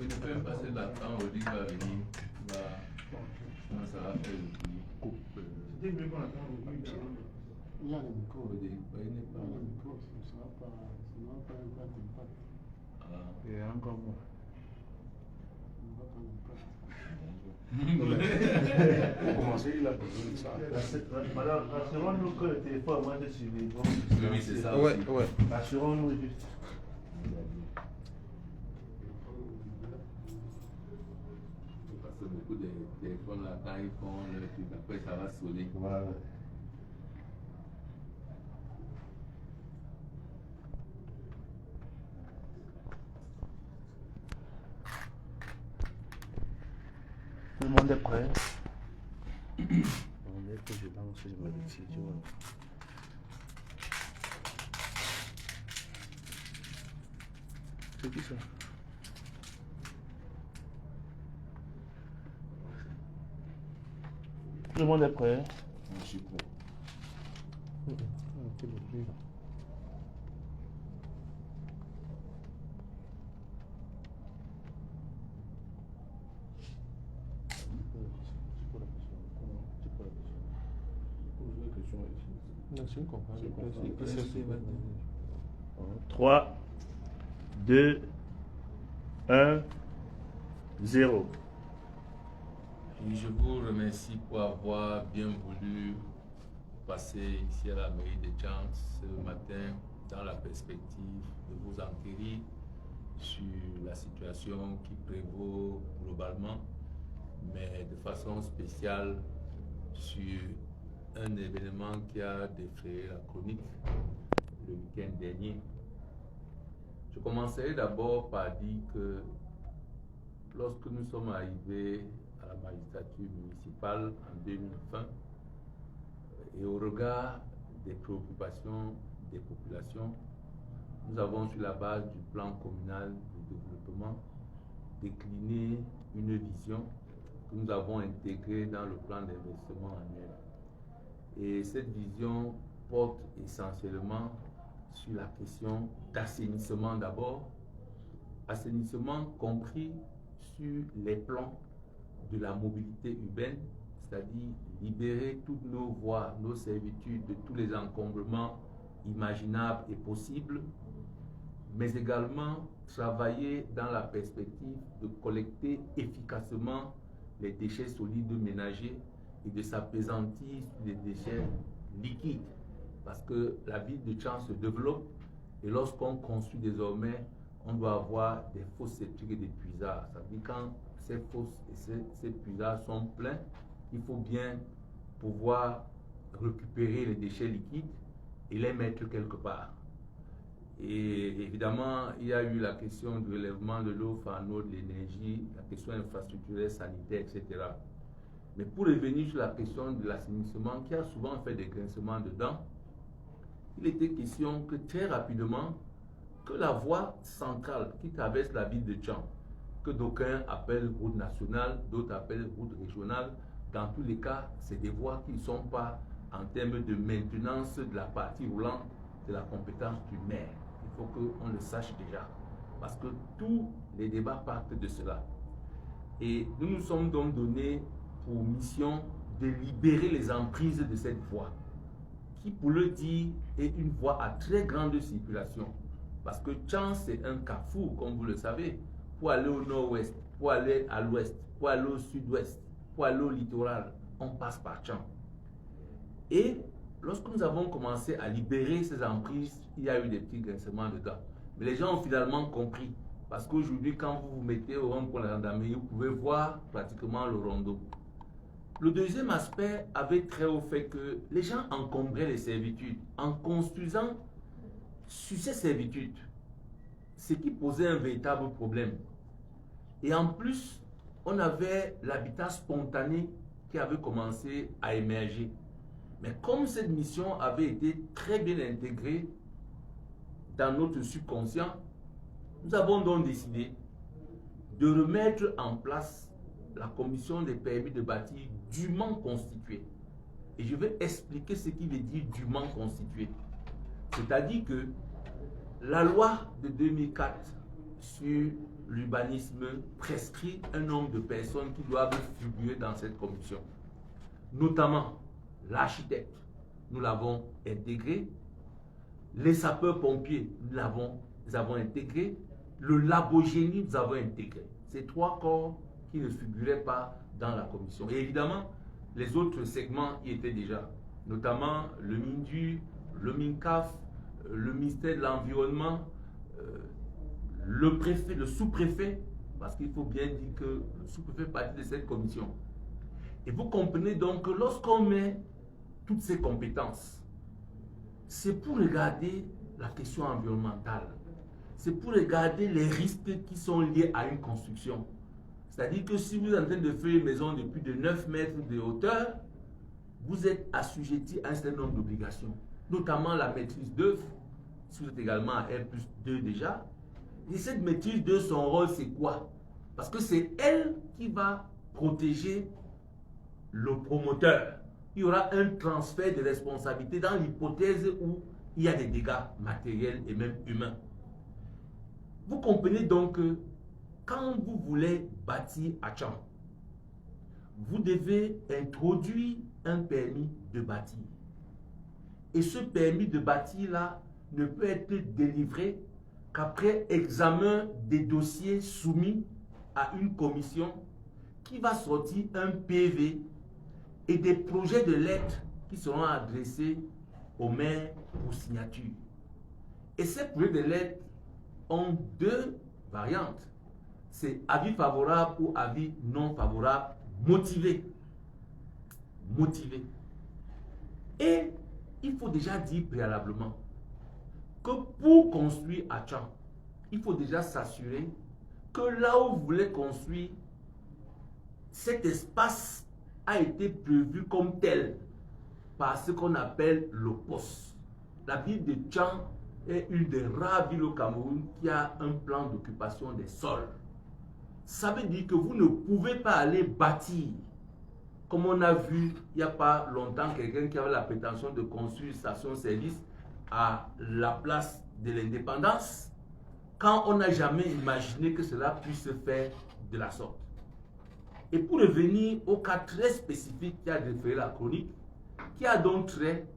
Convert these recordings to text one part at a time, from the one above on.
Il ne peut même passer de la temps, on dit qu'il va venir. Ça va faire le coup. C'était mieux qu'on attend le coup. Il y a le micro. Il n'est pas. Il y a le micro, ce n'est pas un grand impact. Et encore moins. Pour commencer, il a besoin de ça. Rassurons-nous que le téléphone, moi je suis les bons. Oui, c'est ça. Ouais, aussi. ouais. Rassurons-nous juste. Parce que beaucoup de téléphones là, quand ils font le truc, après ça va sonner. Voilà. Tout le monde est prêt? Dès que je lance, je me dis, tu vois. C'est qui ça? Tout le monde est prêt? Je suis prêt. Quel est le 3, 2, 1, 0. Et je vous remercie pour avoir bien voulu passer ici à la mairie de Tchang ce matin dans la perspective de vous enquérir sur la situation qui prévaut globalement, mais de façon spéciale sur un événement qui a défrayé la chronique le week-end dernier. Je commencerai d'abord par dire que lorsque nous sommes arrivés à la magistrature municipale en 2020, et au regard des préoccupations des populations, nous avons, sur la base du plan communal de développement, décliné une vision que nous avons intégrée dans le plan d'investissement annuel. Et cette vision porte essentiellement sur la question d'assainissement d'abord, assainissement compris sur les plans de la mobilité urbaine, c'est-à-dire libérer toutes nos voies, nos servitudes de tous les encombrements imaginables et possibles, mais également travailler dans la perspective de collecter efficacement les déchets solides ménagers et de s'appesantir sur les déchets liquides. Parce que la ville de Tchang se développe et lorsqu'on construit désormais, on doit avoir des fosses septiques et des puisards. Ça veut dire quand ces fosses et ces puisards sont pleins, il faut bien pouvoir récupérer les déchets liquides et les mettre quelque part. Et évidemment, il y a eu la question du relèvement de l'eau en eau, de l'énergie, la question infrastructurelle, sanitaire, etc. Mais pour revenir sur la question de l'assainissement, qui a souvent fait des grincements dedans, il était question que très rapidement, que la voie centrale qui traverse la ville de Tchang, que d'aucuns appellent route nationale, d'autres appellent route régionale, dans tous les cas, c'est des voies qui ne sont pas en termes de maintenance de la partie roulante de la compétence du maire. Il faut qu'on le sache déjà, parce que tous les débats partent de cela. Et nous nous sommes donc donnés pour mission de libérer les emprises de cette voie, qui, pour le dire, est une voie à très grande circulation. Parce que Tchang, c'est un carrefour, comme vous le savez, pour aller au nord-ouest, pour aller à l'ouest, pour aller au sud-ouest, pour aller au littoral, on passe par Tchang. Et lorsque nous avons commencé à libérer ces emprises, il y a eu des petits grincements dedans. Mais les gens ont finalement compris. Parce qu'aujourd'hui, quand vous vous mettez au rond pour la gendarmerie, vous pouvez voir pratiquement le rondeau. Le deuxième aspect avait trait au fait que les gens encombraient les servitudes en construisant sur ces servitudes, ce qui posait un véritable problème. Et en plus, on avait l'habitat spontané qui avait commencé à émerger. Mais comme cette mission avait été très bien intégrée dans notre subconscient, nous avons donc décidé de remettre en place la commission des permis de bâtir dûment constituée. Et je vais expliquer ce qui veut dire dûment constituée. C'est-à-dire que la loi de 2004 sur l'urbanisme prescrit un nombre de personnes qui doivent figurer dans cette commission. Notamment l'architecte, nous l'avons intégré. Les sapeurs-pompiers, nous avons intégré. Le labogénie, nous avons intégré. Ces 3 corps qui ne figuraient pas dans la commission. Et évidemment, les autres segments y étaient déjà, notamment le MINDU, le MINCAF, le ministère de l'Environnement, le préfet, le sous-préfet, parce qu'il faut bien dire que le sous-préfet fait partie de cette commission. Et vous comprenez donc que lorsqu'on met toutes ces compétences, c'est pour regarder la question environnementale, c'est pour regarder les risques qui sont liés à une construction. C'est-à-dire que si vous êtes en train de faire une maison de plus de 9 mètres de hauteur, vous êtes assujetti à un certain nombre d'obligations, notamment la maîtrise d'œuvre, si vous êtes également à R+2 déjà. Et cette maîtrise d'œuvre, son rôle, c'est quoi? Parce que c'est elle qui va protéger le promoteur. Il y aura un transfert de responsabilité dans l'hypothèse où il y a des dégâts matériels et même humains. Vous comprenez donc que quand vous voulez bâtir à Tcham, vous devez introduire un permis de bâtir. Et ce permis de bâtir-là ne peut être délivré qu'après examen des dossiers soumis à une commission qui va sortir un PV et des projets de lettres qui seront adressés au maire pour signature. Et ces projets de lettres ont 2 variantes. C'est avis favorable ou avis non favorable motivé. Motivé. Et il faut déjà dire préalablement que pour construire à Tcham, il faut déjà s'assurer que là où vous voulez construire, cet espace a été prévu comme tel par ce qu'on appelle le POS. La ville de Tcham est une des rares villes au Cameroun qui a un plan d'occupation des sols. Ça veut dire que vous ne pouvez pas aller bâtir, comme on a vu il n'y a pas longtemps quelqu'un qui avait la prétention de construire une station-service à la place de l'indépendance, quand on n'a jamais imaginé que cela puisse se faire de la sorte. Et pour revenir au cas très spécifique qui a référé la chronique, qui a donc trait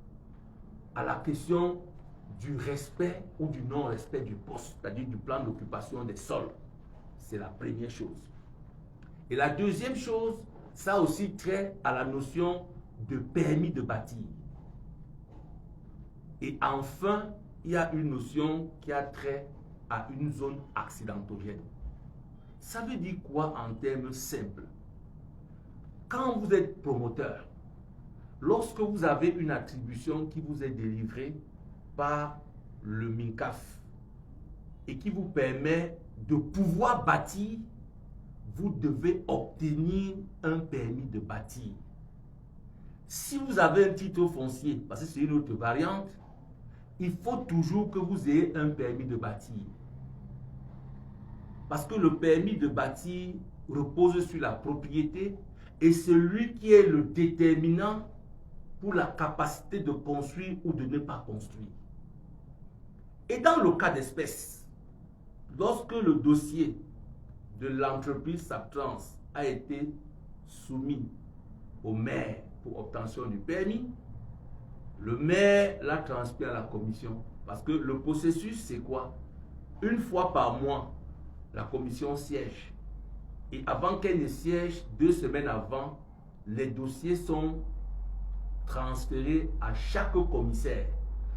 à la question du respect ou du non-respect du poste, c'est-à-dire du plan d'occupation des sols. C'est la première chose. Et la deuxième chose, ça a aussi trait à la notion de permis de bâtir. Et enfin, il y a une notion qui a trait à une zone accidentogène. Ça veut dire quoi en termes simples? Quand vous êtes promoteur, lorsque vous avez une attribution qui vous est délivrée par le MINCAF et qui vous permet de pouvoir bâtir, vous devez obtenir un permis de bâtir. Si vous avez un titre foncier, parce que c'est une autre variante, il faut toujours que vous ayez un permis de bâtir. Parce que le permis de bâtir repose sur la propriété et celui qui est le déterminant pour la capacité de construire ou de ne pas construire. Et dans le cas d'espèce, lorsque le dossier de l'entreprise Saptrans a été soumis au maire pour obtention du permis, le maire l'a transmis à la commission. Parce que le processus, c'est quoi? Une fois par mois, la commission siège. Et avant qu'elle ne siège, 2 semaines avant, les dossiers sont transférés à chaque commissaire.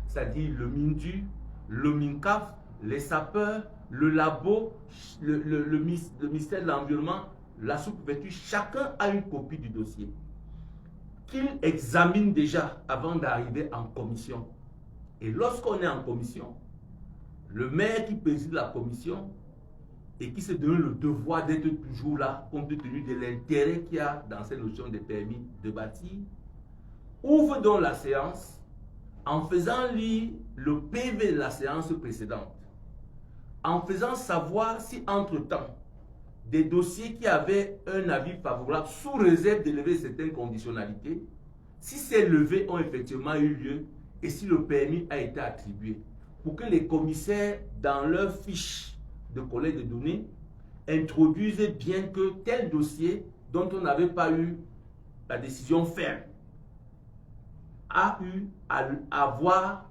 C'est-à-dire le MINDU, le MINCAF, les sapeurs, le labo, le ministère de l'Environnement, la sous-préfecture, chacun a une copie du dossier qu'il examine déjà avant d'arriver en commission. Et lorsqu'on est en commission, le maire qui préside la commission et qui se donne le devoir d'être toujours là, compte tenu de l'intérêt qu'il y a dans cette notion de permis de bâtir, ouvre donc la séance en faisant lire le PV de la séance précédente, en faisant savoir si entre-temps, des dossiers qui avaient un avis favorable sous réserve de lever certaines conditionnalités, si ces levées ont effectivement eu lieu et si le permis a été attribué, pour que les commissaires, dans leur fiche de collecte de données, introduisent bien que tel dossier dont on n'avait pas eu la décision ferme a eu à avoir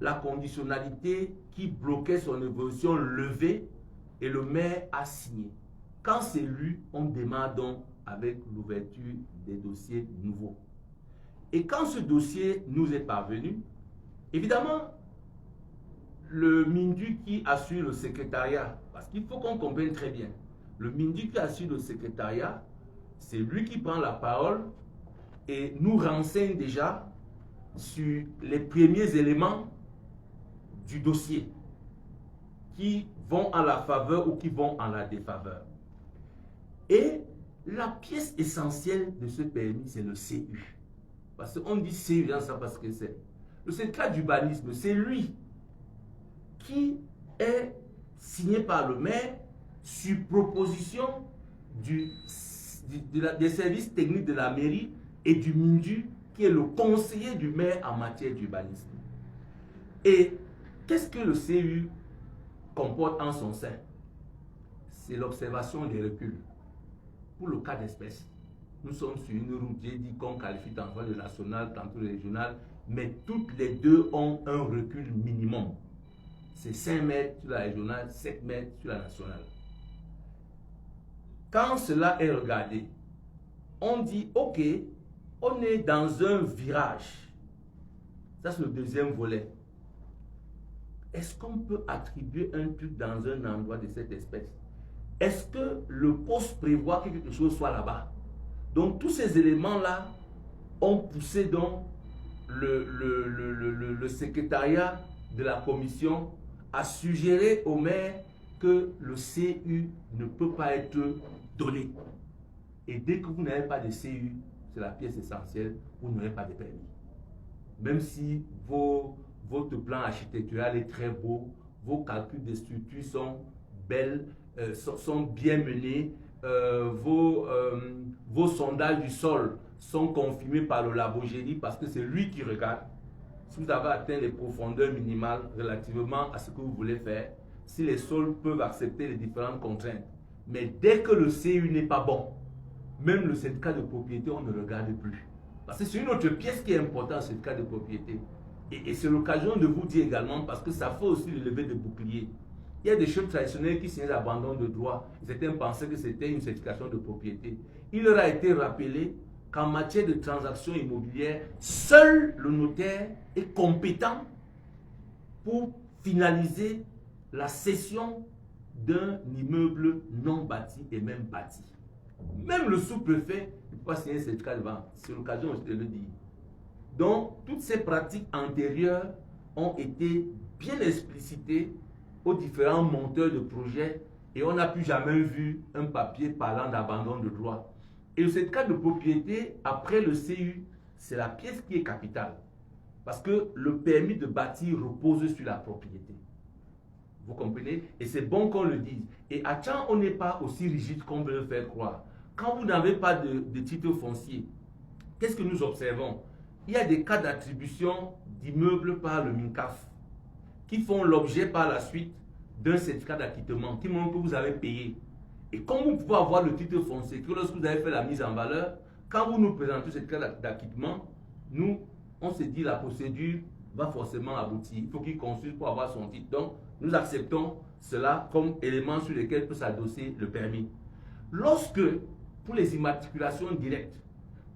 la conditionnalité qui bloquait son évolution levée et le maire a signé. Quand c'est lu, on démarre donc avec l'ouverture des dossiers nouveaux. Et quand ce dossier nous est parvenu, évidemment, le MINDU qui assure le secrétariat, parce qu'il faut qu'on comprenne très bien, le MINDU qui assure le secrétariat, c'est lui qui prend la parole et nous renseigne déjà sur les premiers éléments du dossier qui vont en la faveur ou qui vont en la défaveur. Et la pièce essentielle de ce permis, c'est le CU. Parce qu'on dit CU, on ne sait pas ce que c'est. Le certificat d'urbanisme, c'est lui qui est signé par le maire sur proposition des services techniques de la mairie et du MINDU, qui est le conseiller du maire en matière d'urbanisme. Et qu'est-ce que le CU comporte en son sein? C'est l'observation des reculs. Pour le cas d'espèce, nous sommes sur une route, j'ai dit qu'on qualifie tantôt le national, tantôt le régional, mais toutes les deux ont un recul minimum. C'est 5 mètres sur la régionale, 7 mètres sur la nationale. Quand cela est regardé, on dit, ok, on est dans un virage. Ça, c'est le deuxième volet. Est-ce qu'on peut attribuer un truc dans un endroit de cette espèce? Est-ce que le poste prévoit que quelque chose soit là-bas? Donc, tous ces éléments-là ont poussé donc le secrétariat de la commission à suggérer au maire que le CU ne peut pas être donné. Et dès que vous n'avez pas de CU, c'est la pièce essentielle, vous n'aurez pas de permis. Même si votre plan architectural est très beau, vos calculs de structure sont belles, sont bien menés, vos sondages du sol sont confirmés par le labogénie parce que c'est lui qui regarde. Si vous avez atteint les profondeurs minimales relativement à ce que vous voulez faire, si les sols peuvent accepter les différentes contraintes. Mais dès que le CU n'est pas bon, même le certificat de propriété, on ne le regarde plus. Parce que c'est une autre pièce qui est importante, le certificat de propriété. Et c'est l'occasion de vous dire également, parce que ça fait aussi le lever de bouclier. Il y a des chefs traditionnels qui signaient l'abandon de droit. Certains pensaient que c'était une certification de propriété. Il leur a été rappelé qu'en matière de transactions immobilières, seul le notaire est compétent pour finaliser la cession d'un immeuble non bâti et même bâti. Même le sous-préfet ne peut pas signer un certificat de vente. C'est l'occasion aussi de le dire. Donc, toutes ces pratiques antérieures ont été bien explicitées aux différents monteurs de projets et on n'a plus jamais vu un papier parlant d'abandon de droit. Et le certificat de propriété, après le CU, c'est la pièce qui est capitale. Parce que le permis de bâtir repose sur la propriété. Vous comprenez? Et c'est bon qu'on le dise. Et à Tchang, on n'est pas aussi rigide qu'on veut le faire croire. Quand vous n'avez pas de titre foncier, qu'est-ce que nous observons? Il y a des cas d'attribution d'immeubles par le MINCAF qui font l'objet par la suite d'un certificat d'acquittement qui montre que vous avez payé. Et comme vous pouvez avoir le titre foncier, que lorsque vous avez fait la mise en valeur, quand vous nous présentez ce certificat d'acquittement, nous, on se dit la procédure va forcément aboutir. Il faut qu'il consulte pour avoir son titre. Donc, nous acceptons cela comme élément sur lequel peut s'adosser le permis. Lorsque, pour les immatriculations directes,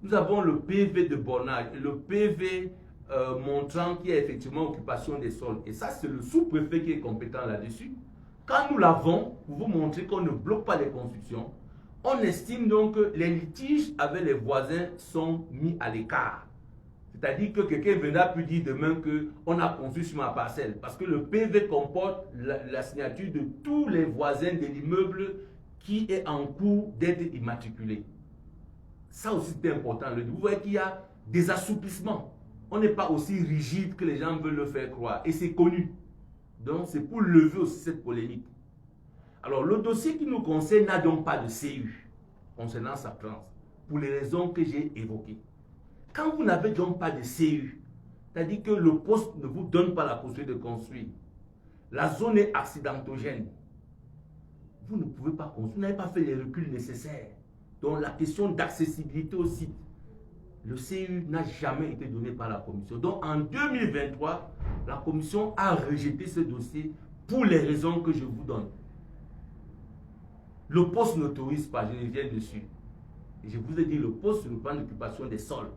nous avons le PV de bornage et le PV montrant qu'il y a effectivement occupation des sols. Et ça, c'est le sous-préfet qui est compétent là-dessus. Quand nous l'avons, pour vous montrer qu'on ne bloque pas les constructions, on estime donc que les litiges avec les voisins sont mis à l'écart. C'est-à-dire que quelqu'un viendra plus dire demain qu'on a construit sur ma parcelle. Parce que le PV comporte la signature de tous les voisins de l'immeuble qui est en cours d'être immatriculé. Ça aussi c'est important. Vous voyez qu'il y a des assouplissements. On n'est pas aussi rigide que les gens veulent le faire croire. Et c'est connu. Donc c'est pour lever aussi cette polémique. Alors le dossier qui nous concerne n'a donc pas de CU concernant sa plante. Pour les raisons que j'ai évoquées. Quand vous n'avez donc pas de CU, c'est-à-dire que le poste ne vous donne pas la possibilité de construire, la zone est accidentogène, vous ne pouvez pas construire, vous n'avez pas fait les reculs nécessaires. Donc la question d'accessibilité au site, le CU n'a jamais été donné par la commission. Donc en 2023, la commission a rejeté ce dossier pour les raisons que je vous donne. Le poste n'autorise pas, je reviens dessus. Et je vous ai dit, le poste sur le plan d'occupation des sols.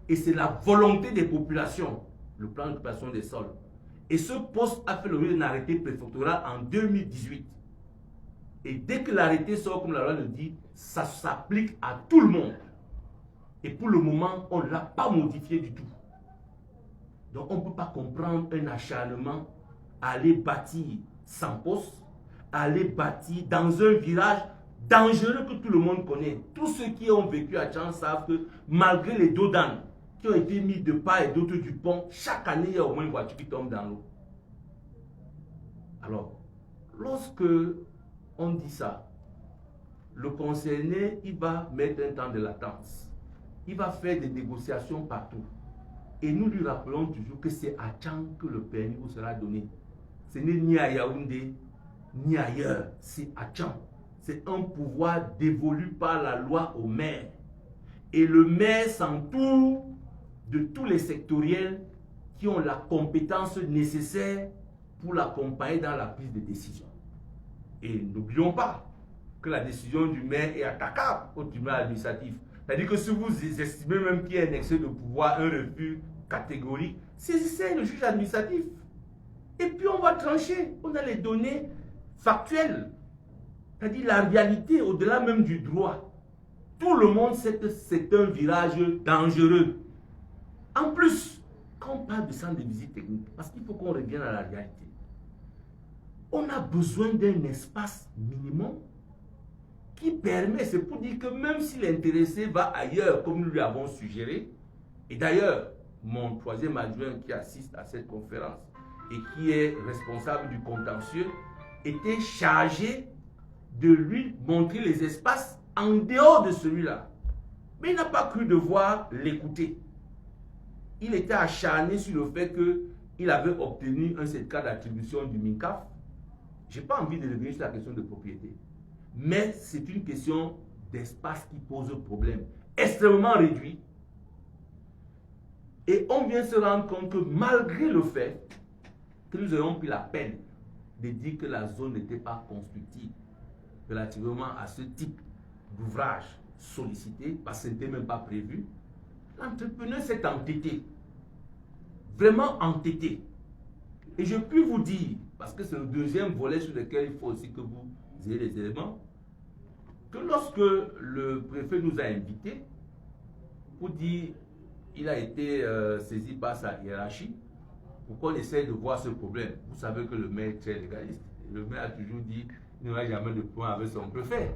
Et c'est la volonté des populations, le plan d'occupation des sols. Et ce poste a fait l'objet d'un arrêté préfectoral en 2018. Et dès que l'arrêté sort, comme la loi le dit, ça s'applique à tout le monde. Et pour le moment, on ne l'a pas modifié du tout. Donc on ne peut pas comprendre un acharnement à aller bâtir sans poste, à aller bâtir dans un village dangereux que tout le monde connaît. Tous ceux qui ont vécu à Tchang savent que malgré les dos d'âne qui ont été mis de part et d'autre du pont, chaque année, il y a au moins une voiture qui tombe dans l'eau. Alors, lorsque on dit ça, le concerné, il va mettre un temps de latence. Il va faire des négociations partout. Et nous lui rappelons toujours que c'est à Tchang que le permis vous sera donné. Ce n'est ni à Yaoundé, ni ailleurs. C'est à Tchang. C'est un pouvoir dévolu par la loi au maire. Et le maire s'entoure de tous les sectoriels qui ont la compétence nécessaire pour l'accompagner dans la prise de décision. Et n'oublions pas que la décision du maire est attaquable au tribunal administratif. C'est-à-dire que si vous estimez même qu'il y a un excès de pouvoir, un refus catégorique, saisissez le juge administratif. Et puis on va trancher. On a les données factuelles. C'est-à-dire la réalité au-delà même du droit. Tout le monde sait que c'est un virage dangereux. En plus, quand on parle de centre de visite technique, parce qu'il faut qu'on revienne à la réalité, on a besoin d'un espace minimum qui permet, c'est pour dire que même si l'intéressé va ailleurs, comme nous lui avons suggéré, et d'ailleurs, mon troisième adjoint qui assiste à cette conférence et qui est responsable du contentieux, était chargé de lui montrer les espaces en dehors de celui-là. Mais il n'a pas cru devoir l'écouter. Il était acharné sur le fait qu'il avait obtenu un certificat d'attribution du MINCAF. Je n'ai pas envie de revenir sur la question de propriété. Mais c'est une question d'espace qui pose problème. Extrêmement réduit. Et on vient se rendre compte que malgré le fait que nous ayons pris la peine de dire que la zone n'était pas constructive relativement à ce type d'ouvrage sollicité, parce que ce n'était même pas prévu, l'entrepreneur s'est entêté. Vraiment entêté. Et je puis vous dire, parce que c'est le deuxième volet sur lequel il faut aussi que vous ayez les éléments, que lorsque le préfet nous a invités pour dire il a été saisi par sa hiérarchie pour qu'on essaie de voir ce problème. Vous savez que le maire est très légaliste. Le maire a toujours dit qu'il n'y aura jamais de point avec son préfet.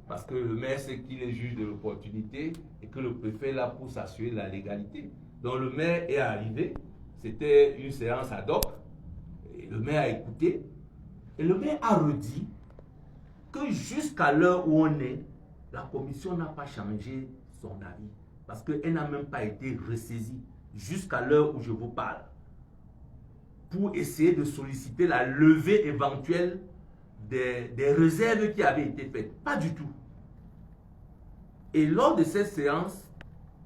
Parce que le maire sait qu'il est juge de l'opportunité et que le préfet est là pour s'assurer de la légalité. Donc le maire est arrivé, c'était une séance ad hoc, et le maire a écouté, et le maire a redit que jusqu'à l'heure où on est, la commission n'a pas changé son avis. Parce qu'elle n'a même pas été ressaisie jusqu'à l'heure où je vous parle. Pour essayer de solliciter la levée éventuelle des réserves qui avaient été faites. Pas du tout. Et lors de cette séance,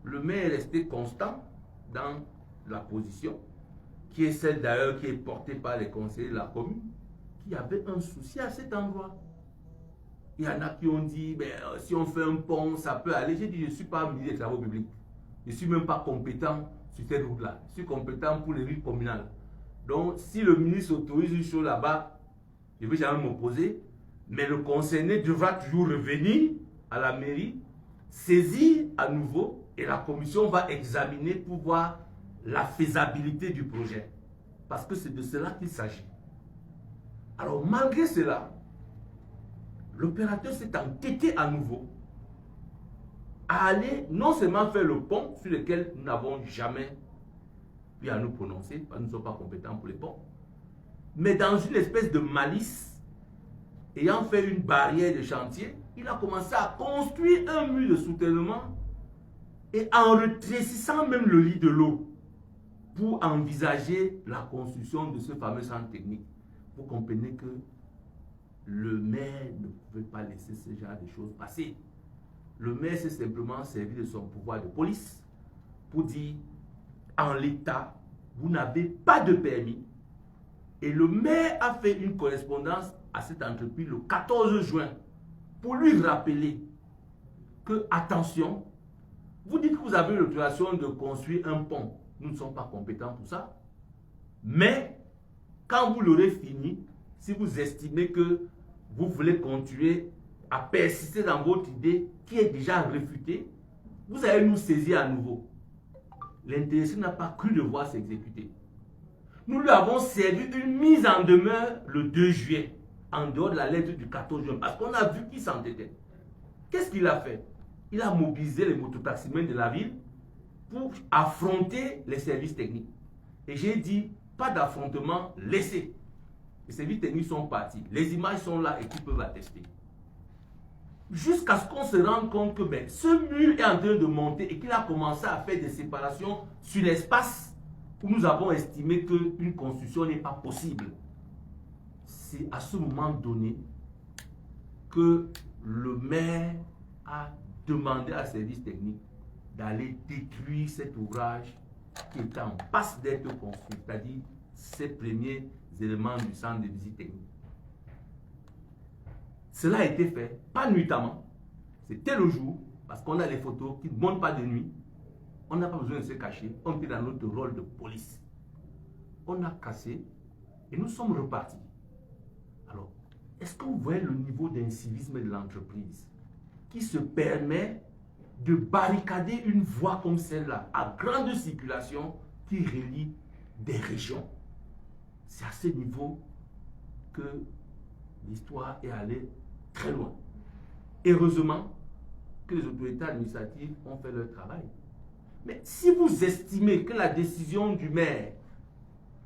le maire est resté constant dans la position, qui est celle d'ailleurs qui est portée par les conseillers de la commune, qui avait un souci à cet endroit. Il y en a qui ont dit, ben, si on fait un pont, ça peut aller. J'ai dit, je ne suis pas ministre des Travaux publics. Je ne suis même pas compétent sur cette route-là. Je suis compétent pour les routes communales. Donc, si le ministre autorise une chose là-bas, je ne vais jamais m'opposer. Mais le concerné devra toujours revenir à la mairie, saisir à nouveau, et la commission va examiner pour voir la faisabilité du projet. Parce que c'est de cela qu'il s'agit. Alors, malgré cela, l'opérateur s'est entêté à nouveau à aller non seulement faire le pont sur lequel nous n'avons jamais pu à nous prononcer, parce que nous ne sommes pas compétents pour les ponts, mais dans une espèce de malice, ayant fait une barrière de chantier, il a commencé à construire un mur de soutènement et en rétrécissant même le lit de l'eau pour envisager la construction de ce fameux centre technique. Vous comprenez que le maire ne pouvait pas laisser ce genre de choses passer. Le maire s'est simplement servi de son pouvoir de police pour dire, en l'état, vous n'avez pas de permis. Et le maire a fait une correspondance à cette entreprise le 14 juin pour lui rappeler que, attention, vous dites que vous avez l'autorisation de construire un pont. Nous ne sommes pas compétents pour ça. Mais, quand vous l'aurez fini, si vous estimez que vous voulez continuer à persister dans votre idée qui est déjà réfutée, vous allez nous saisir à nouveau. L'intéressé n'a pas cru devoir s'exécuter. Nous lui avons servi une mise en demeure le 2 juillet, en dehors de la lettre du 14 juin, parce qu'on a vu qu'il s'entêtait. Qu'est-ce qu'il a fait? Il a mobilisé les mototaximens de la ville pour affronter les services techniques. Et j'ai dit, pas d'affrontement, laissez. Les services techniques sont partis. Les images sont là et qui peuvent attester. Jusqu'à ce qu'on se rende compte que ce mur est en train de monter et qu'il a commencé à faire des séparations sur l'espace où nous avons estimé qu'une construction n'est pas possible. C'est à ce moment donné que le maire a demandé à service technique d'aller détruire cet ouvrage qui était en passe d'être construit, c'est-à-dire ces premiers éléments du centre de visite technique. Cela a été fait, pas nuitamment, c'était le jour, parce qu'on a les photos qui ne montent pas de nuit. On n'a pas besoin de se cacher, on était dans notre rôle de police. On a cassé et nous sommes repartis. Alors, est-ce que vous voyez le niveau d'incivisme de l'entreprise qui se permet de barricader une voie comme celle-là, à grande circulation, qui relie des régions? C'est à ce niveau que l'histoire est allée très loin. Heureusement que les autorités administratives ont fait leur travail. Mais si vous estimez que la décision du maire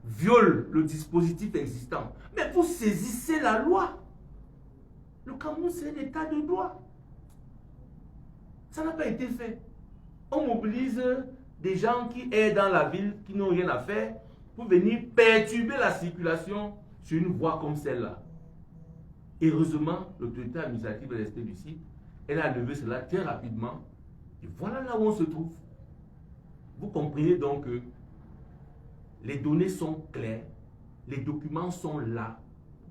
viole le dispositif existant, mais vous saisissez la loi. Le Cameroun, c'est un état de droit. Ça n'a pas été fait. On mobilise des gens qui aident dans la ville, qui n'ont rien à faire, pour venir perturber la circulation sur une voie comme celle-là. Heureusement, l'autorité administrative est restée lucide. Elle a levé cela très rapidement. Et voilà là où on se trouve. Vous comprenez donc que les données sont claires, les documents sont là.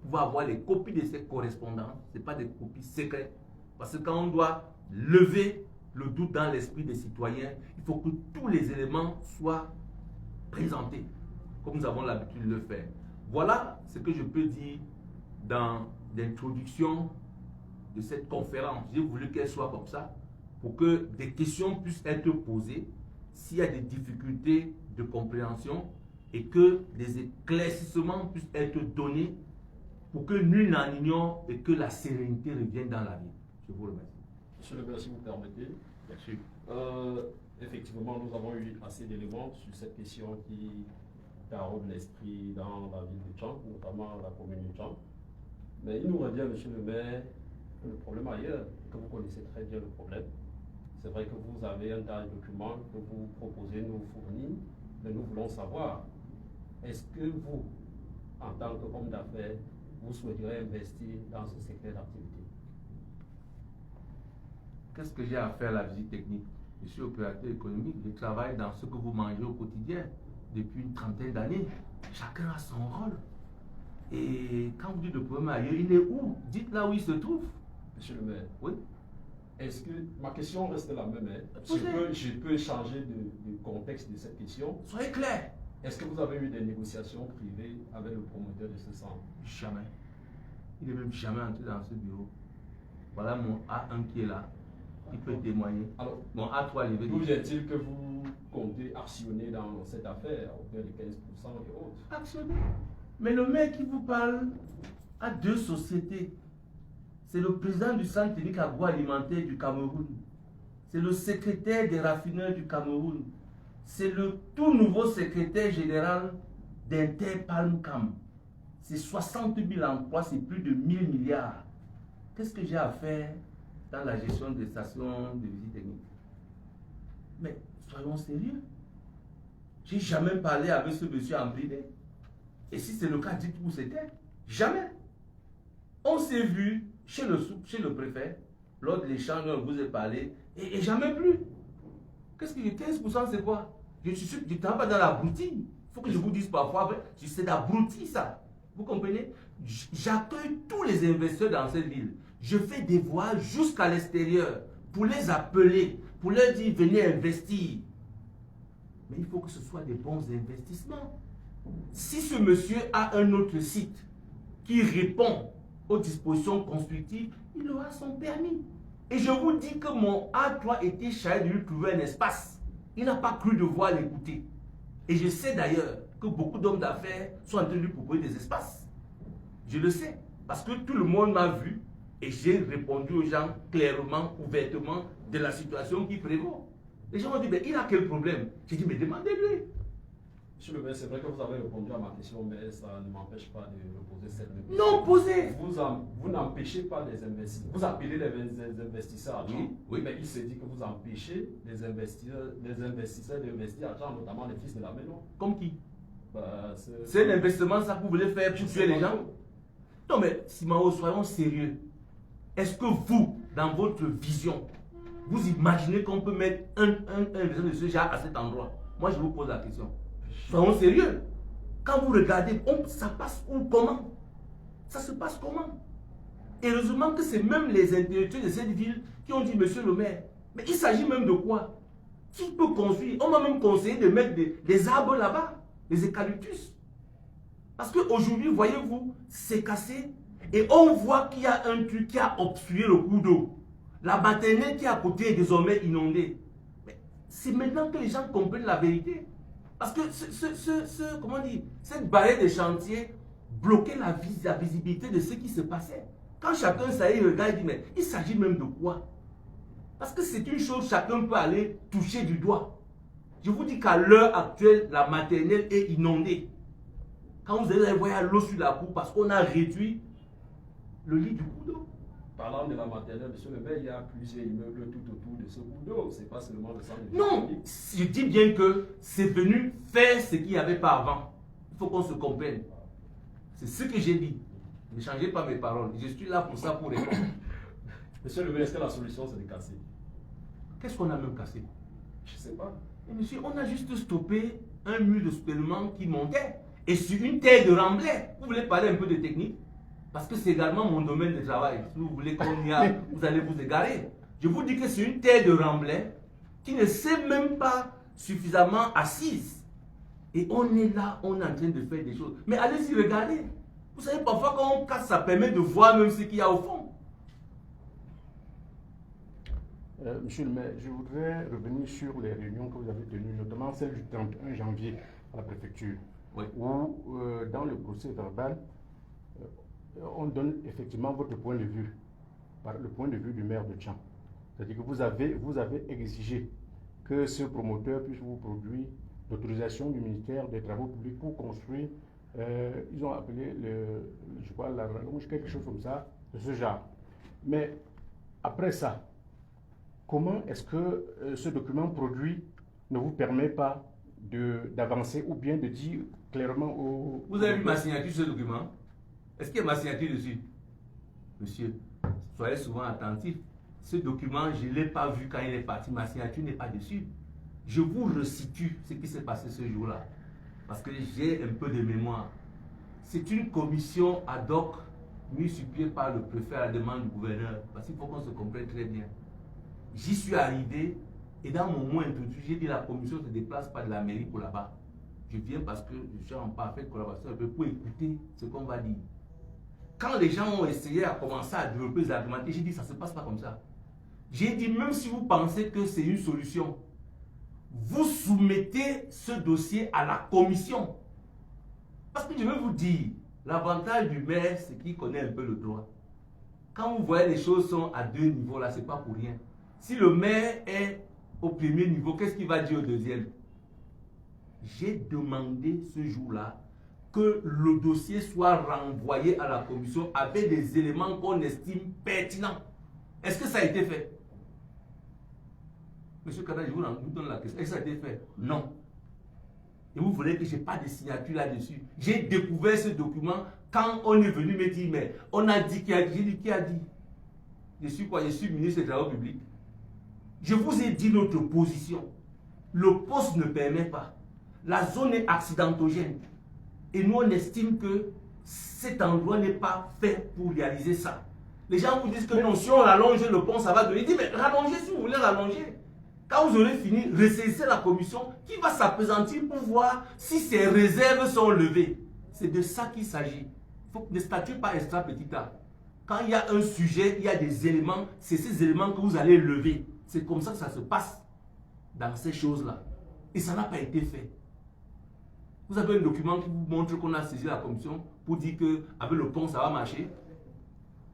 Vous pouvez avoir les copies de ces correspondances. Ce n'est pas des copies secrètes. Parce que quand on doit lever le doute dans l'esprit des citoyens, il faut que tous les éléments soient présentés, comme nous avons l'habitude de le faire. Voilà ce que je peux dire dans l'introduction de cette conférence. J'ai voulu qu'elle soit comme ça, pour que des questions puissent être posées s'il y a des difficultés de compréhension et que des éclaircissements puissent être donnés pour que nul n'en ignore et que la sérénité revienne dans la vie. Je vous remercie. Monsieur le maire, si vous permettez. Bien sûr. Effectivement, nous avons eu assez d'éléments sur cette question qui taraude l'esprit dans la ville de Tchang, notamment la commune de Tchang. Mais il nous revient, monsieur le maire, que le problème ailleurs, que vous connaissez très bien le problème. C'est vrai que vous avez un tas de documents que vous proposez nous fournir, mais nous voulons savoir, est-ce que vous, en tant qu'homme d'affaires, vous souhaiteriez investir dans ce secteur d'activité? Qu'est-ce que j'ai à faire à la visite technique? Je suis opérateur économique, je travaille dans ce que vous mangez au quotidien depuis une trentaine d'années. Chacun a son rôle. Et quand vous dites le problème ailleurs, il est où? Dites là où il se trouve. Monsieur le maire, Oui. est-ce que ma question reste la même? Je peux changer de contexte de cette question. Soyez clair. Est-ce que vous avez eu des négociations privées avec le promoteur de ce centre? Jamais. Il n'est même jamais entré dans ce bureau. Voilà mon A1 qui est là, qui peut témoigner. Alors, Mon A3 levé. d'où vient-il que vous comptez actionner dans cette affaire à hauteur de 15% et autres? Actionner. Mais le mec qui vous parle a deux sociétés. C'est le président du centre technique agroalimentaire du Cameroun. C'est le secrétaire des raffineurs du Cameroun. C'est le tout nouveau secrétaire général d'Interpalmcam. C'est 60 000 emplois, c'est plus de 1000 milliards. Qu'est-ce que j'ai à faire dans la gestion des stations de visite technique? Mais soyons sérieux. J'ai jamais parlé avec ce monsieur en privé. Et si c'est le cas, dites où c'était. Jamais. On s'est vu chez le préfet, lors de l'échange dont je vous ai parlé, et jamais plus. Qu'est-ce que 15% c'est quoi? Je suis sûr que tu ne pas dans la broutille. Il faut que je vous dise parfois, c'est la broutille ça. Vous comprenez? J'accueille tous les investisseurs dans cette ville. Je fais des voyages jusqu'à l'extérieur pour les appeler, pour leur dire venez investir. Mais il faut que ce soit des bons investissements. Si ce monsieur a un autre site qui répond aux dispositions constructives, il aura son permis. Et je vous dis que mon A3 était chargé de lui trouver un espace. Il n'a pas cru devoir l'écouter. Et je sais d'ailleurs que beaucoup d'hommes d'affaires sont en train de lui proposer des espaces. Je le sais, parce que tout le monde m'a vu et j'ai répondu aux gens clairement, ouvertement de la situation qui prévaut. Les gens m'ont dit, mais il a quel problème? J'ai dit, mais demandez-lui. Monsieur le maire, c'est vrai que vous avez répondu à ma question, mais ça ne m'empêche pas de me poser cette question. Non, posez. Vous n'empêchez pas les investisseurs. Vous appelez les investisseurs à Oui, oui. mais il se dit que vous empêchez les investisseurs d'investir à notamment les fils de la maison. Comme qui? Bah, c'est l'investissement ça que vous voulez faire pour tuer les gens? Non, mais Simao, soyons sérieux. Est-ce que vous, dans votre vision, vous imaginez qu'on peut mettre un investissement de ce genre à cet endroit? Moi, je vous pose la question. Soyons sérieux. Quand vous regardez, ça passe où, comment? Ça se passe comment? Et heureusement que c'est même les intellectuels de cette ville qui ont dit, monsieur le maire, mais il s'agit même de quoi? Qui peut construire? On m'a même conseillé de mettre des arbres là-bas, des eucalyptus. Parce qu'aujourd'hui, voyez-vous, c'est cassé et on voit qu'il y a un truc qui a obstrué le cours d'eau. La maternelle qui est à côté est désormais inondée. C'est maintenant que les gens comprennent la vérité. Parce que comment dire, cette barrière de chantier bloquait la visibilité de ce qui se passait. Quand chacun s'allait regarder, il dit, mais il s'agit même de quoi? Parce que c'est une chose, chacun peut aller toucher du doigt. Je vous dis qu'à l'heure actuelle, la maternelle est inondée. Quand vous allez voir l'eau sur la cour, parce qu'on a réduit le lit du cours d'eau. Parlant de la maternelle, monsieur le maire, il y a plusieurs immeubles tout autour de ce cours d'eau. Ce n'est pas seulement le centre de Non, je dis bien que c'est venu faire ce qu'il n'y avait pas avant. Il faut qu'on se comprenne. C'est ce que j'ai dit. Ne changez pas mes paroles. Je suis là pour ça, pour répondre. Monsieur le maire, est-ce que la solution c'est de casser? Qu'est-ce qu'on a même cassé? Je ne sais pas. Et monsieur, on a juste stoppé un mur de soutènement qui montait. Et sur une terre de remblai. Vous voulez parler un peu de technique? Parce que c'est également mon domaine de travail. Si vous voulez qu'on y aille, vous allez vous égarer. Je vous dis que c'est une terre de remblai qui ne s'est même pas suffisamment assise. Et on est là, on est en train de faire des choses. Mais allez-y, regardez. Vous savez, parfois quand on casse, ça permet de voir même ce qu'il y a au fond. Monsieur le maire, je voudrais revenir sur les réunions que vous avez tenues, notamment celle du 31 janvier à la préfecture, Oui. où dans le procès verbal, on donne effectivement votre point de vue, le point de vue du maire de Tchang. C'est-à-dire que vous avez exigé que ce promoteur puisse vous produire l'autorisation du ministère des Travaux publics pour construire, ils ont appelé, je crois, la rallonge, quelque chose comme ça, de ce genre. Mais après ça, comment est-ce que ce document produit ne vous permet pas d'avancer ou bien de dire clairement au... Vous avez vu ma signature sur ce document? Est-ce qu'il y a ma signature dessus? Monsieur, soyez souvent attentif. Ce document, je ne l'ai pas vu quand il est parti. Ma signature n'est pas dessus. Je vous resitue ce qui s'est passé ce jour-là. Parce que j'ai un peu de mémoire. C'est une commission ad hoc mise sur pied par le préfet à la demande du gouverneur. Parce qu'il faut qu'on se comprenne très bien. J'y suis arrivé et dans mon mot introduit, j'ai dit la commission ne se déplace pas de la mairie pour là-bas. Je viens parce que je suis en parfaite collaboration pour écouter ce qu'on va dire. Quand les gens ont essayé à commencer à développer des arguments, j'ai dit ça ne se passe pas comme ça. J'ai dit même si vous pensez que c'est une solution, vous soumettez ce dossier à la commission. Parce que je vais vous dire, l'avantage du maire, c'est qu'il connaît un peu le droit. Quand vous voyez les choses sont à deux niveaux là, ce n'est pas pour rien. Si le maire est au premier niveau, qu'est-ce qu'il va dire au deuxième? J'ai demandé ce jour-là que le dossier soit renvoyé à la commission avec des éléments qu'on estime pertinents. Est-ce que ça a été fait? Monsieur Kada, je vous donne la question. Est-ce que ça a été fait? Non. Et vous voulez que je n'ai pas de signature là-dessus. J'ai découvert ce document quand on est venu me dire, mais on a dit qui a dit. J'ai dit qui a dit? Je suis quoi? Je suis ministre des Travaux publics. Je vous ai dit notre position. Le poste ne permet pas. La zone est accidentogène. Et nous, on estime que cet endroit n'est pas fait pour réaliser ça. Les gens vous disent que non, si on rallonge le pont, ça va donner. Ils disent, mais rallongez si vous voulez rallonger. Quand vous aurez fini, ressaisissez la commission qui va s'appesantir pour voir si ces réserves sont levées. C'est de ça qu'il s'agit. Il faut ne statuer pas extra petit a. Quand il y a un sujet, il y a des éléments, c'est ces éléments que vous allez lever. C'est comme ça que ça se passe dans ces choses-là. Et ça n'a pas été fait. Vous avez un document qui vous montre qu'on a saisi la commission pour dire qu'avec le pont, ça va marcher.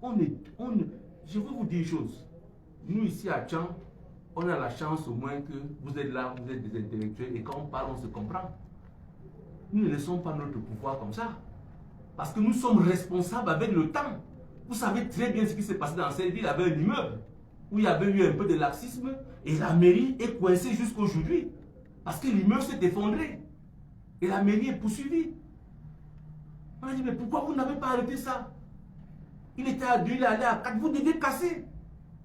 Je veux vous dire une chose. Nous, ici à Tchang, on a la chance au moins que vous êtes là, vous êtes des intellectuels, et quand on parle, on se comprend. Nous ne laissons pas notre pouvoir comme ça. Parce que nous sommes responsables avec le temps. Vous savez très bien ce qui s'est passé dans cette ville. Il y avait un immeuble où il y avait eu un peu de laxisme, et la mairie est coincée jusqu'aujourd'hui. Parce que l'immeuble s'est effondré. Et la mairie est poursuivie. On a dit, mais pourquoi vous n'avez pas arrêté ça? Il était à 2, il est allé à 4, vous devez casser.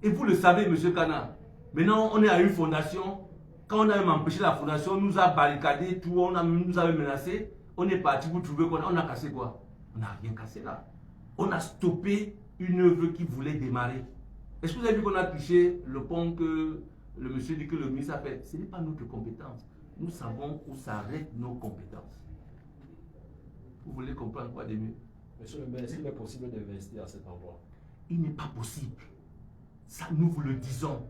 Et vous le savez, M. Kana. Maintenant, on est à une fondation. Quand on a même empêché la fondation, on nous a barricadé, tout, nous avait menacé. On est parti, vous trouvez qu'on a cassé quoi? On n'a rien cassé là. On a stoppé une œuvre qui voulait démarrer. Est-ce que vous avez vu qu'on a touché le pont que le monsieur dit que le ministre a fait? Ce n'est pas notre compétence. Nous savons où s'arrêtent nos compétences. Vous voulez comprendre quoi de mieux? Monsieur le maire, est-ce qu'il est possible d'investir à cet endroit? Il n'est pas possible. Ça, nous vous le disons.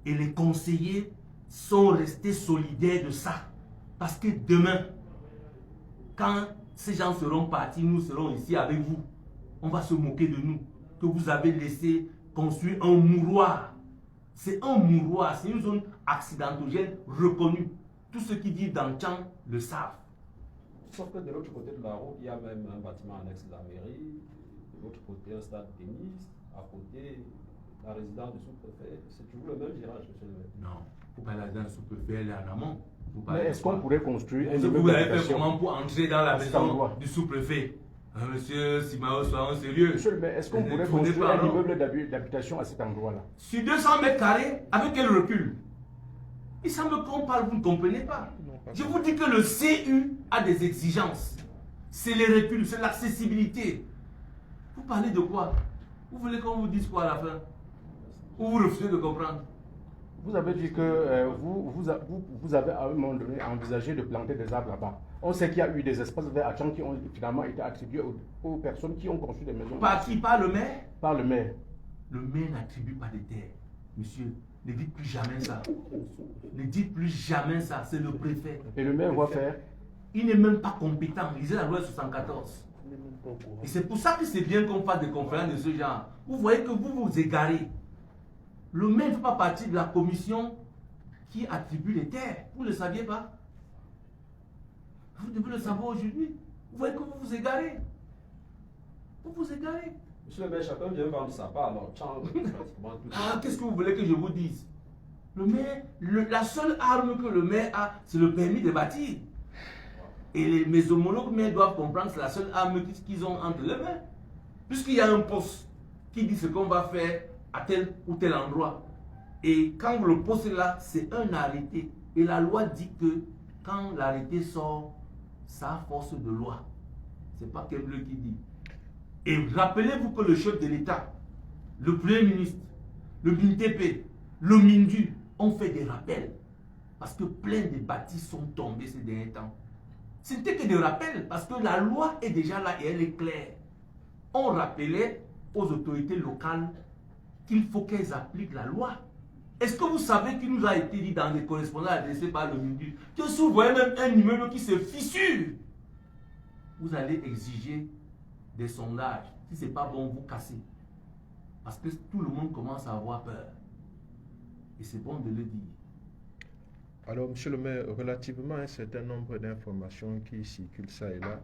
Et les conseillers sont restés solidaires de ça. Parce que demain, quand ces gens seront partis, nous serons ici avec vous. On va se moquer de nous. Que vous avez laissé construire un mouroir. C'est un mouroir, c'est une zone accidentogène reconnue. Tous ceux qui vivent dans Tchang le savent. Sauf que de l'autre côté de la route, il y a même un bâtiment annexe de la mairie. De l'autre côté, un stade de tennis. À côté, la résidence du sous-préfet. C'est toujours le même virage, monsieur le maire. Non, il ne faut pas aller dans le sous-préfet, elle est en amont. Mais est-ce qu'on pourrait construire un Vous immeuble avez fait d'habitation comment pour entrer dans la à cet maison endroit? du sous-préfet? Monsieur Simao, soyons sérieux. Monsieur le maire, est-ce qu'on pourrait construire un immeuble d'habitation à cet endroit-là? Sur 200 mètres carrés, avec quel recul? Il semble qu'on parle, vous ne comprenez pas. Je vous dis que le CU a des exigences. C'est les reculs, c'est l'accessibilité. Vous parlez de quoi? Vous voulez qu'on vous dise quoi à la fin? Ou vous refusez de comprendre? Vous avez dit que vous avez à un moment donné envisagé de planter des arbres là-bas. On sait qu'il y a eu des espaces verts à Tchang qui ont finalement été attribués aux personnes qui ont construit des maisons. Par qui? Par le maire? Par le maire. Le maire n'attribue pas de terre. Monsieur, ne dites plus jamais ça. Ne dites plus jamais ça. C'est le préfet. Et le maire va faire? Il n'est même pas compétent. Lisez la loi 74. Et c'est pour ça que c'est bien qu'on fasse des conférences de ce genre. Vous voyez que vous vous égarez. Le maire ne fait pas partie de la commission qui attribue les terres. Vous ne le saviez pas? Vous devez le savoir aujourd'hui. Vous voyez que vous vous égarez. Vous vous égarez. Monsieur le maire, chacun vient vendre sa part. Alors, Tchang, pratiquement tout. Ah, qu'est-ce que vous voulez que je vous dise? Le maire, la seule arme que le maire a, c'est le permis de bâtir. Et mes homologues maires doivent comprendre que c'est la seule arme qu'ils ont entre les mains. Puisqu'il y a un poste qui dit ce qu'on va faire à tel ou tel endroit. Et quand le poste est là, c'est un arrêté. Et la loi dit que quand l'arrêté sort, ça a force de loi. Ce n'est pas Kemble qui dit. Et rappelez-vous que le chef de l'État, le Premier ministre, le MINTP, le MINDU ont fait des rappels. Parce que plein de bâtis sont tombés ces derniers temps. Ce n'était que des rappels parce que la loi est déjà là et elle est claire. On rappelait aux autorités locales qu'il faut qu'elles appliquent la loi. Est-ce que vous savez qu'il nous a été dit dans des correspondances adressées par le MINDU que si vous voyez même un immeuble qui se fissure, vous allez exiger des sondages. Si ce n'est pas bon, vous cassez. Parce que tout le monde commence à avoir peur. Et c'est bon de le dire. Alors, monsieur le maire, relativement à un certain nombre d'informations qui circulent ça et là,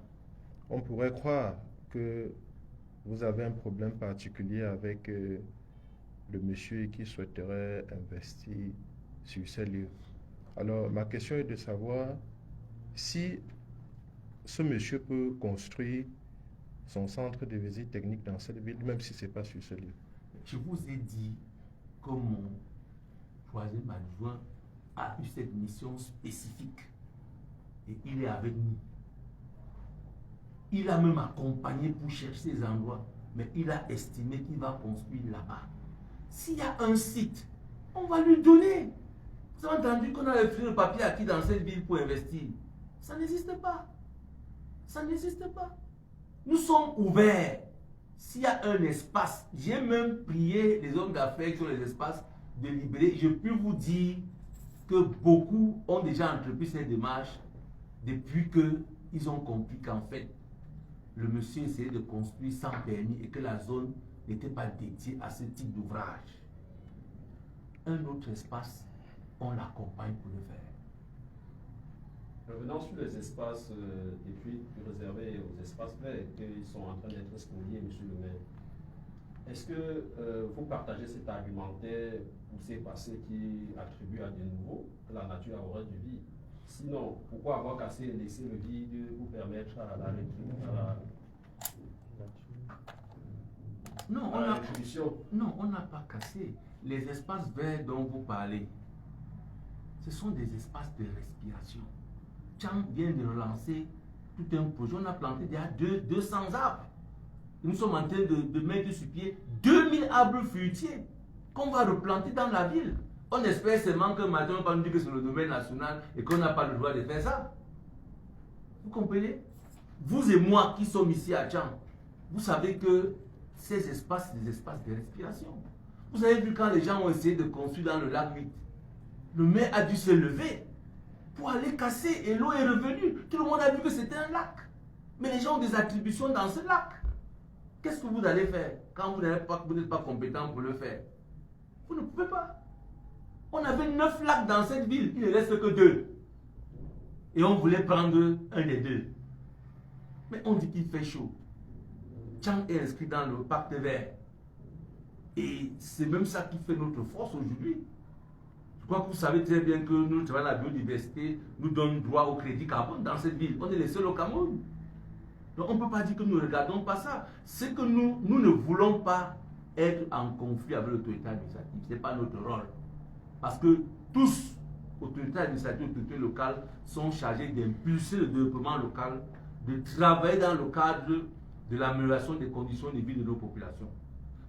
on pourrait croire que vous avez un problème particulier avec le monsieur qui souhaiterait investir sur ces lieux. Alors, ma question est de savoir si ce monsieur peut construire son centre de visite technique dans cette ville, même si ce n'est pas sur ce lieu. Je vous ai dit que mon troisième adjoint a eu cette mission spécifique et il est avec nous. Il a même accompagné pour chercher ces endroits, mais il a estimé qu'il va construire là-bas. S'il y a un site, on va lui donner. Vous avez entendu qu'on a refusé le papier acquis dans cette ville pour investir. Ça n'existe pas. Ça n'existe pas. Nous sommes ouverts. S'il y a un espace, j'ai même prié les hommes d'affaires qui ont les espaces de libérer. Je peux vous dire que beaucoup ont déjà entrepris cette démarche depuis qu'ils ont compris qu'en fait, le monsieur essayait de construire sans permis et que la zone n'était pas dédiée à ce type d'ouvrage. Un autre espace, on l'accompagne pour le faire. Revenons sur les espaces et puis réservés aux espaces verts qui sont en train d'être spoliés, monsieur le maire. Est-ce que vous partagez cet argumentaire poussé par ceux qui attribuent à des nouveaux que la nature a horreur du vide? Sinon, pourquoi avoir cassé et laissé le vide pour permettre à la rétribution? Non, on n'a pas cassé. Les espaces verts dont vous parlez, ce sont des espaces de respiration. Tchang vient de relancer tout un projet. On a planté déjà 200 arbres. Nous sommes en train de mettre sur pied 2000 arbres fruitiers qu'on va replanter dans la ville. On espère seulement que maintenant on va nous dire que c'est le domaine national et qu'on n'a pas le droit de faire ça. Vous comprenez? Vous et moi qui sommes ici à Tchang, vous savez que ces espaces, c'est des espaces de respiration. Vous avez vu quand les gens ont essayé de construire dans le lac 8, le maire a dû se lever pour aller casser et l'eau est revenue. Tout le monde a vu que c'était un lac. Mais les gens ont des attributions dans ce lac. Qu'est-ce que vous allez faire quand vous n'êtes pas compétent pour le faire? Vous ne pouvez pas. On avait 9 lacs dans cette ville, il ne reste que 2. Et on voulait prendre un des 2. Mais on dit qu'il fait chaud. Tchang est inscrit dans le pacte vert. Et c'est même ça qui fait notre force aujourd'hui. Je crois que vous savez très bien que nous travaillons la biodiversité, nous donne droit au crédit carbone dans cette ville. On est les seuls au Cameroun. Donc on ne peut pas dire que nous ne regardons pas ça. C'est que nous ne voulons pas être en conflit avec l'autorité administrative. Ce n'est pas notre rôle. Parce que tous, autorités administratives, autorités locales, sont chargés d'impulser le développement local, de travailler dans le cadre de l'amélioration des conditions de vie de nos populations.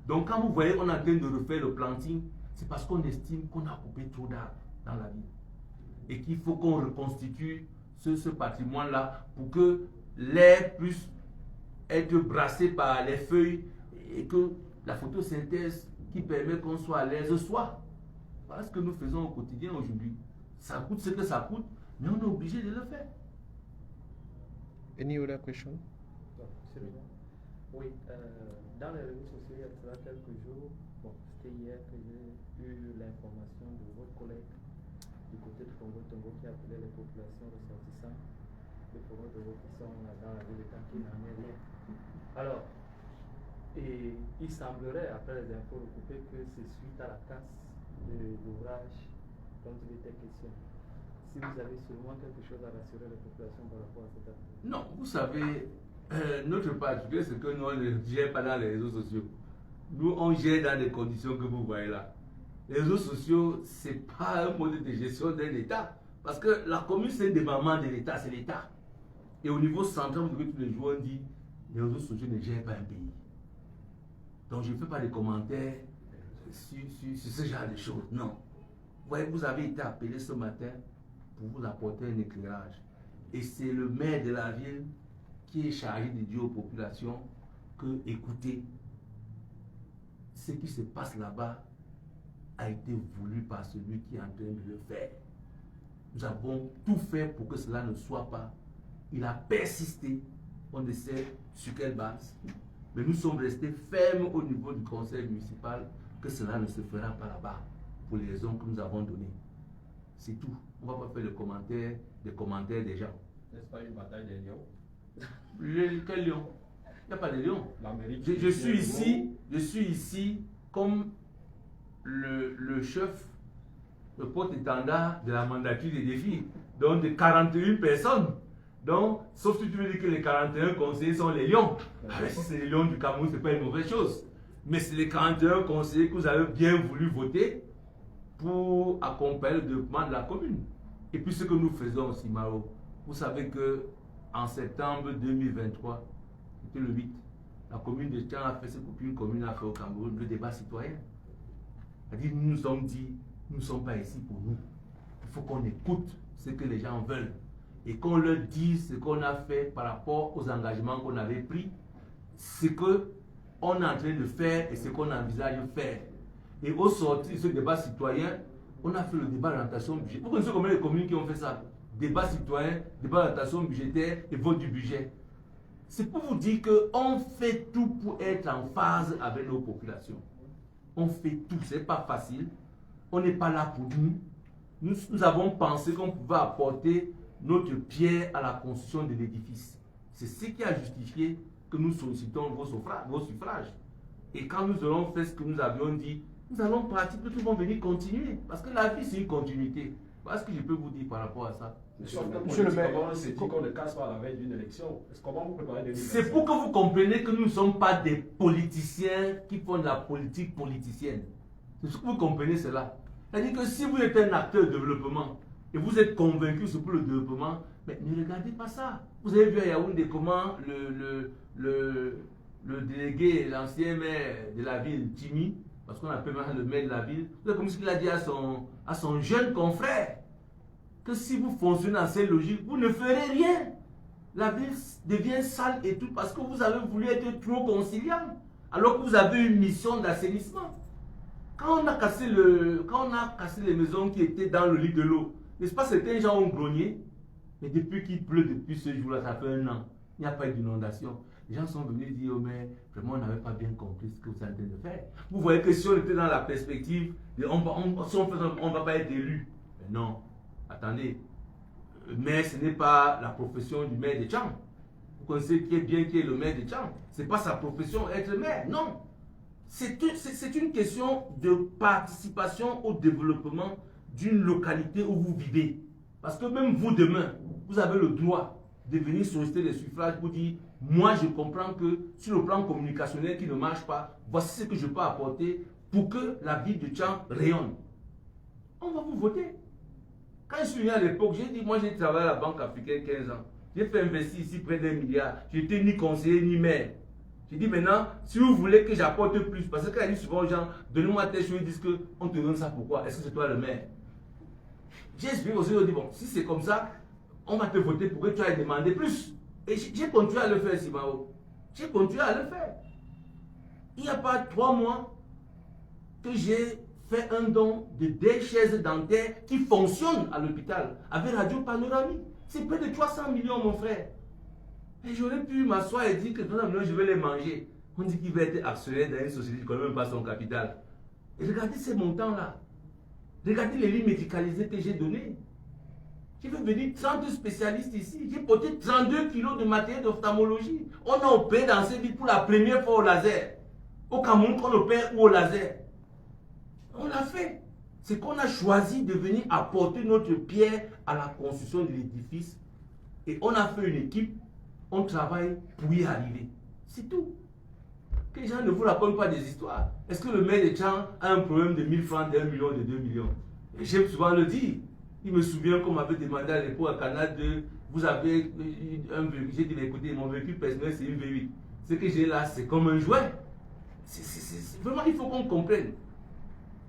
Donc quand vous voyez qu'on est en train de refaire le planting, c'est parce qu'on estime qu'on a coupé trop d'arbres dans la ville. Et qu'il faut qu'on reconstitue ce patrimoine-là pour que l'air puisse être brassé par les feuilles et que la photosynthèse qui permet qu'on soit à l'aise soit. Voilà ce que nous faisons au quotidien aujourd'hui. Ça coûte ce que ça coûte, mais on est obligé de le faire. Any other question? Oui, dans les réseaux sociaux, il y a cela quelques jours, bon, c'était hier que j'ai eu l'information de votre collègue du côté de Congo-Tongo qui appelait les populations ressortissantes de Congo-Tongo qui sont dans la ville d'État qui n'en est rien. Alors, et il semblerait, après les infos recoupées, que c'est suite à la casse de l'ouvrage dont il était question. Si vous avez sûrement quelque chose à rassurer les populations par rapport à cette affaire. Non, vous savez, notre particulier, c'est que nous, on ne gère pas dans les réseaux sociaux. Nous, on gère dans les conditions que vous voyez là. Les réseaux sociaux, ce n'est pas un mode de gestion d'un État. Parce que la commune, c'est un démembrement de l'État, c'est l'État. Et au niveau central, vous savez, tous les jours, on dit les réseaux sociaux ne gèrent pas un pays. Donc, je ne fais pas de commentaires sur ce genre de choses. Non. Vous voyez, vous avez été appelé ce matin pour vous apporter un éclairage. Et c'est le maire de la ville qui est chargé de dire aux populations que, écoutez, ce qui se passe là-bas a été voulu par celui qui est en train de le faire. Nous avons tout fait pour que cela ne soit pas. Il a persisté, on ne sait sur quelle base, mais nous sommes restés fermes au niveau du conseil municipal que cela ne se fera pas là-bas pour les raisons que nous avons données. C'est tout. On ne va pas faire les commentaires des gens. N'est-ce pas une bataille des lions? Quel lion? Il n'y a pas de lion. Je suis ici comme le chef, le porte-étendard de la mandature des défis. donc de 41 personnes. Donc, sauf si tu veux dire que les 41 conseillers sont les lions. Alors, si c'est les lions du Cameroun, ce n'est pas une mauvaise chose. Mais c'est les 41 conseillers que vous avez bien voulu voter pour accompagner le développement de la commune. Et puis ce que nous faisons aussi, Maro, vous savez que en septembre 2023, c'était le 8, la commune de Tchang a fait ce qu'aucune commune a fait au Cameroun, le débat citoyen. C'est-à-dire, nous nous sommes dit, nous ne sommes pas ici pour nous. Il faut qu'on écoute ce que les gens veulent et qu'on leur dise ce qu'on a fait par rapport aux engagements qu'on avait pris, ce qu'on est en train de faire et ce qu'on envisage de faire. Et au sortir de ce débat citoyen, on a fait le débat d'orientation budgétaire. Vous connaissez combien de communes qui ont fait ça? Débat citoyen, débat d'orientation budgétaire et vote du budget. C'est pour vous dire qu'on fait tout pour être en phase avec nos populations. On fait tout, ce n'est pas facile. On n'est pas là pour nous. Nous avons pensé qu'on pouvait apporter notre pierre à la construction de l'édifice. C'est ce qui a justifié que nous sollicitons vos suffrages. Et quand nous aurons fait ce que nous avions dit, nous allons partir, tous vont venir continuer. Parce que la vie, c'est une continuité. Voilà ce que je peux vous dire par rapport à ça. Monsieur le maire, on s'est dit qu'on ne casse pas la veille d'une élection. Comment vous préparez des élections? C'est pour que vous compreniez que nous ne sommes pas des politiciens qui font de la politique politicienne. C'est ce que vous comprenez cela. C'est-à-dire que si vous êtes un acteur de développement et vous êtes convaincu sur le développement, mais ne regardez pas ça. Vous avez vu à Yaoundé comment le délégué, l'ancien maire de la ville, Timi, parce qu'on appelle maintenant le maire de la ville, vous avez comme ce qu'il a dit à son jeune confrère, que si vous fonctionnez dans cette logique, vous ne ferez rien. La ville devient sale et tout parce que vous avez voulu être trop conciliant, alors que vous avez une mission d'assainissement. Quand on a cassé les maisons qui étaient dans le lit de l'eau, n'est-ce pas, certains gens ont grogné, mais depuis qu'il pleut, depuis ce jour-là, ça fait 1 an, il n'y a pas eu d'inondation. Les gens sont venus dire, oh, mais vraiment, on n'avait pas bien compris ce que vous êtes en train de faire. Vous voyez que si on était dans la perspective, on ne va pas être élu. Mais non, attendez, mais ce n'est pas la profession du maire de Tchang. Vous connaissez bien qui est le maire de Tchang. Ce n'est pas sa profession être maire, non. C'est une question de participation au développement d'une localité où vous vivez. Parce que même vous, demain, vous avez le droit de venir solliciter les suffrages pour dire, moi je comprends que sur le plan communicationnel qui ne marche pas, voici ce que je peux apporter pour que la ville de Tchang rayonne. On va vous voter. Quand je suis venu à l'époque, j'ai dit, moi j'ai travaillé à la Banque africaine 15 ans. J'ai fait investir ici près d'1 milliard. Je n'étais ni conseiller ni maire. J'ai dit maintenant, si vous voulez que j'apporte plus, parce que quand il dit souvent aux gens, donnez-moi tes choses, ils disent qu'on te donne ça pourquoi? Est-ce que c'est toi le maire? J'ai expliqué aussi, je dis bon, si c'est comme ça, on va te voter pour que tu ailles demander plus. Et j'ai continué à le faire, Simao. J'ai continué à le faire. Il n'y a pas 3 mois que j'ai fait un don de 2 chaises dentaires qui fonctionnent à l'hôpital avec Radio Panoramique. C'est près de 300 millions, mon frère. Et j'aurais pu m'asseoir et dire que 300 millions, je vais les manger. On dit qu'il va être actionnaire dans une société qui ne connaît même pas son capital. Et regardez ces montants-là. Regardez les lits médicalisés que j'ai donnés. J'ai fait venir 30 spécialistes ici. J'ai porté 32 kilos de matériel d'ophtalmologie. On a opéré dans ces villes pour la première fois au laser. Au Cameroun, on opère ou au laser. On l'a fait. C'est qu'on a choisi de venir apporter notre pierre à la construction de l'édifice. Et on a fait une équipe. On travaille pour y arriver. C'est tout. Que les gens ne vous racontent pas des histoires. Est-ce que le maire de Tchang a un problème de 1000 francs, d'1 million, de 2 millions? Et j'aime souvent le dire. Il me souvient qu'on m'avait demandé à l'époque à Canal 2, vous avez un véhicule. J'ai dit, écoutez, mon véhicule personnel, c'est une V8. Ce que j'ai là, c'est comme un jouet. Vraiment, il faut qu'on comprenne.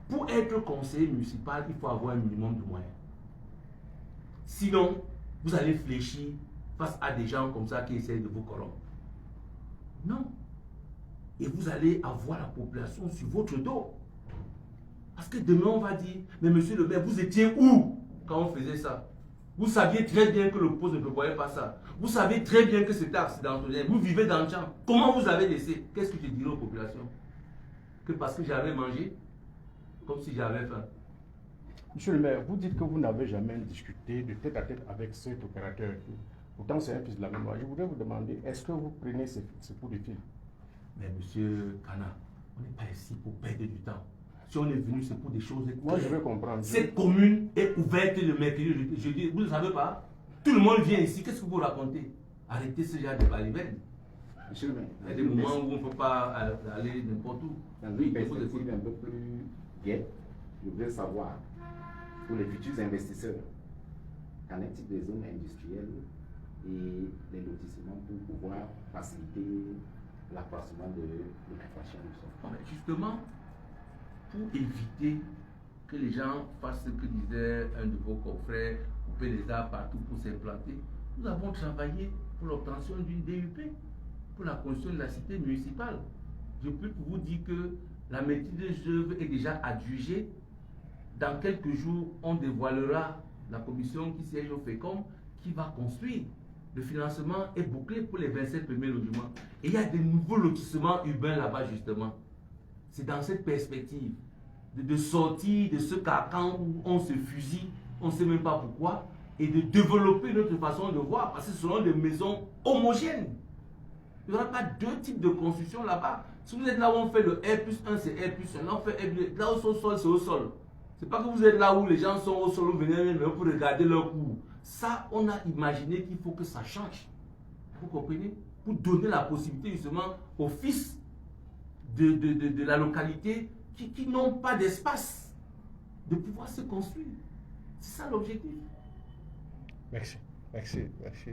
Pour être conseiller municipal, il faut avoir un minimum de moyens. Sinon, vous allez fléchir face à des gens comme ça qui essayent de vous corrompre. Non. Et vous allez avoir la population sur votre dos. Parce que demain, on va dire, mais monsieur le maire, vous étiez où quand on faisait ça? Vous saviez très bien que le poste ne prévoyait pas ça. Vous savez très bien que c'était accidentel. Vous vivez dans le champ. Comment vous avez laissé? Qu'est-ce que je dirais aux populations? Que parce que j'avais mangé? Comme si j'avais faim. Monsieur le maire, vous dites que vous n'avez jamais discuté de tête à tête avec cet opérateur. Pourtant, c'est un fils de la mémoire. Je voudrais vous demander, est-ce que vous prenez ce coup de fil? Mais monsieur Kana, on n'est pas ici pour perdre du temps. Si on est venu, c'est pour des choses. Moi, je veux comprendre. Cette commune est ouverte le mercredi. Je dis, vous ne savez pas? Tout le monde vient ici. Qu'est-ce que vous racontez? Arrêtez ce genre de baliverne. Monsieur le maire, Il y a des moments où on ne peut pas aller n'importe où. dans une perspective un peu plus gaie, je voudrais savoir, pour les futurs investisseurs, qu'en est-il des zones industrielles et les lotissements pour pouvoir faciliter l'accroissement de l'occupation du sol? Bon, mais justement, pour éviter que les gens fassent ce que disait un de vos confrères, couper les arbres partout pour s'implanter, nous avons travaillé pour l'obtention d'une DUP, pour la construction de la cité municipale. Je peux vous dire que la maîtrise d'œuvre est déjà adjugée. Dans quelques jours, on dévoilera la commission qui siège au FECOM qui va construire. Le financement est bouclé pour les 27 premiers logements. Et il y a des nouveaux lotissements urbains là-bas, justement. C'est dans cette perspective de sortir de ce carcan où on se fusille, on ne sait même pas pourquoi, et de développer notre façon de voir, parce que ce seront des maisons homogènes. Il n'y aura pas deux types de construction là-bas. Si vous êtes là où on fait le R+1, c'est R+1. Là, on fait R+1. Là où c'est au sol, c'est au sol. C'est pas que vous êtes là où les gens sont au sol, vous venez même pour regarder leur cours. Ça, on a imaginé qu'il faut que ça change. Vous comprenez? Pour donner la possibilité justement aux fils de la localité qui n'ont pas d'espace de pouvoir se construire. C'est ça l'objectif. Merci. Merci. Merci.